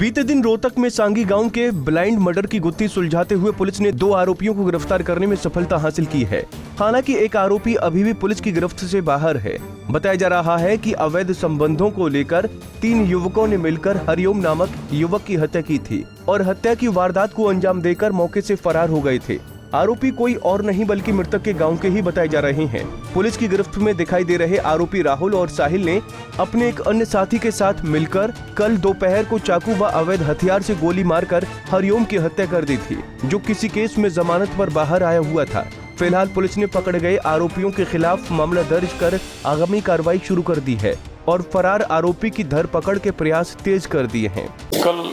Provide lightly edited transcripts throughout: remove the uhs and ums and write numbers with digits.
बीते दिन रोहतक में सांगी गांव के ब्लाइंड मर्डर की गुत्थी सुलझाते हुए पुलिस ने 2 आरोपियों को गिरफ्तार करने में सफलता हासिल की है। हालांकि एक आरोपी अभी भी पुलिस की गिरफ्त से बाहर है। बताया जा रहा है कि अवैध संबंधों को लेकर 3 युवकों ने मिलकर हरिओम नामक युवक की हत्या की थी और हत्या की वारदात को अंजाम देकर मौके से फरार हो गए थे। आरोपी कोई और नहीं बल्कि मृतक के गांव के ही बताए जा रहे हैं। पुलिस की गिरफ्त में दिखाई दे रहे आरोपी राहुल और साहिल ने अपने एक अन्य साथी के साथ मिलकर कल दोपहर को चाकू व अवैध हथियार से गोली मारकर हरिओम की हत्या कर दी थी, जो किसी केस में जमानत पर बाहर आया हुआ था। फिलहाल पुलिस ने पकड़े गए आरोपियों के खिलाफ मामला दर्ज कर आगामी कार्रवाई शुरू कर दी है और फरार आरोपी की धरपकड़ के प्रयास तेज कर दिए हैं। कल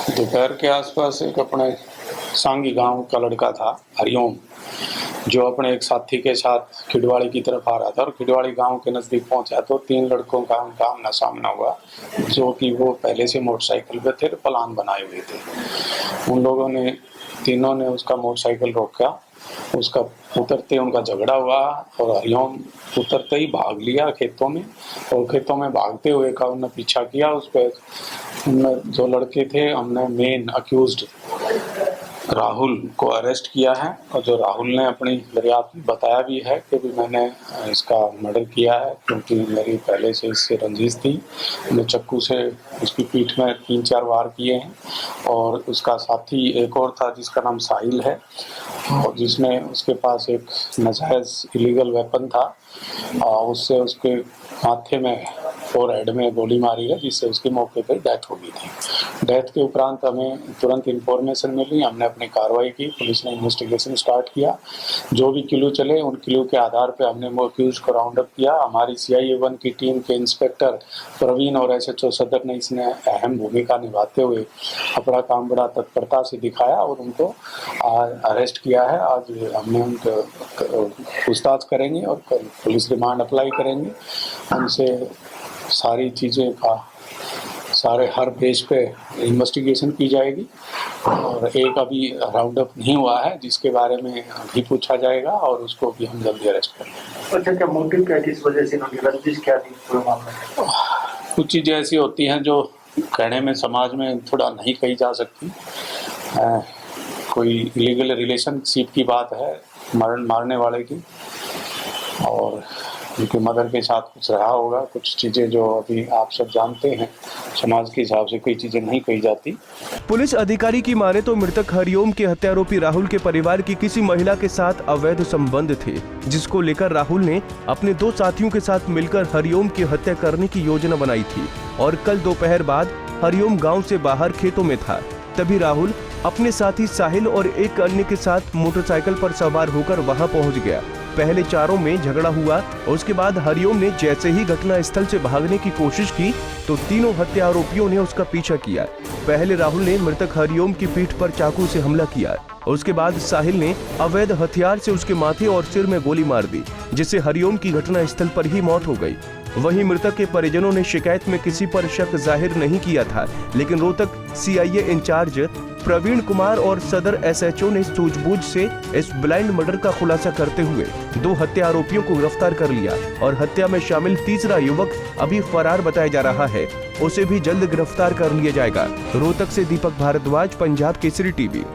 दोपहर के आसपास एक अपने सांगी गांव का लड़का था हरिओम, जो अपने एक साथी के साथ खिडवाड़ी की तरफ आ रहा था और खिडवाड़ी गांव के नजदीक पहुंचा तो 3 लड़कों का उनका आमना सामना हुआ, जो कि वो पहले से मोटरसाइकिल पे थे, प्लान बनाए हुए थे। उन लोगों ने तीनों ने उसका मोटरसाइकिल रोका, उसका उतरते उनका झगड़ा हुआ और हरिओम उतरते ही भाग लिया खेतों में, और खेतों में भागते हुए का उन्होंने पीछा किया। उस पर उनमें जो लड़के थे, हमने मेन अक्यूज्ड राहुल को अरेस्ट किया है और जो राहुल ने अपनी दरियाफ्त में बताया भी है कि भी मैंने इसका मर्डर किया है क्योंकि मेरी पहले से इससे रंजिश थी। मैंने चाकू से उसकी पीठ में 3-4 वार किए हैं और उसका साथी एक और था जिसका नाम साहिल है और जिसने उसके पास एक नाजायज इलीगल वेपन था, उससे उसके माथे में फोरहेड में गोली मारी है, जिससे उसकी मौके पर डेथ हो गई थी। डेथ के उपरांत हमें तुरंत इंफॉर्मेशन मिली, हमने अपनी कार्रवाई की, पुलिस ने इन्वेस्टिगेशन स्टार्ट किया। जो भी क्लू चले उन क्लू के आधार पर हमने वो अक्यूज को राउंड अप किया। हमारी CIA 1 की टीम के इंस्पेक्टर प्रवीण और SHO सदर ने इसमें अहम भूमिका निभाते हुए अपना काम बड़ा तत्परता से दिखाया और उनको अरेस्ट किया है। आज हमने उनको पूछताछ करेंगे और पुलिस रिमांड अप्लाई करेंगे। उनसे सारी चीज़ें का सारे हर पेज पे इन्वेस्टिगेशन की जाएगी और एक अभी राउंड अप नहीं हुआ है जिसके बारे में भी पूछा जाएगा और उसको भी हम जल्दी अरेस्ट करेंगे। अच्छा, क्या मोटिव क्या थी, इस वजह से रंजिश क्या थी पूरे मामले में? कुछ चीज़ें ऐसी होती हैं जो कहने में समाज में थोड़ा नहीं कही जा सकती। कोई इलीगल रिलेशनशिप की बात है मारने वाले की, और उनकी मदर के साथ कुछ रहा होगा। कुछ चीजें जो अभी आप सब जानते हैं, समाज के हिसाब से कोई चीजें नहीं कही जाती। पुलिस अधिकारी की माने तो मृतक हरिओम के हत्यारोपी राहुल के परिवार की किसी महिला के साथ अवैध संबंध थे, जिसको लेकर राहुल ने अपने 2 साथियों के साथ मिलकर हरिओम की हत्या करने की योजना बनाई थी और कल दोपहर बाद हरिओम गाँव से बाहर खेतों में था। तभी राहुल अपने साथी साहिल और एक अन्य के साथ मोटरसाइकिल पर सवार होकर वहां पहुंच गया। पहले चारों में झगड़ा हुआ और उसके बाद हरिओम ने जैसे ही घटना स्थल से भागने की कोशिश की तो तीनों हत्या आरोपियों ने उसका पीछा किया। पहले राहुल ने मृतक हरिओम की पीठ पर चाकू से हमला किया और उसके बाद साहिल ने अवैध हथियार से उसके माथे और सिर में गोली मार दी, जिससे हरिओम की घटना स्थल पर ही मौत हो गई। वहीं मृतक के परिजनों ने शिकायत में किसी पर शक जाहिर नहीं किया था, लेकिन रोहतक CIA इंचार्ज प्रवीण कुमार और सदर SHO ने सूझबूझ से इस ब्लाइंड मर्डर का खुलासा करते हुए 2 हत्या आरोपियों को गिरफ्तार कर लिया और हत्या में शामिल तीसरा युवक अभी फरार बताया जा रहा है, उसे भी जल्द गिरफ्तार कर लिया जाएगा। रोहतक से दीपक भारद्वाज, पंजाब केसरी TV।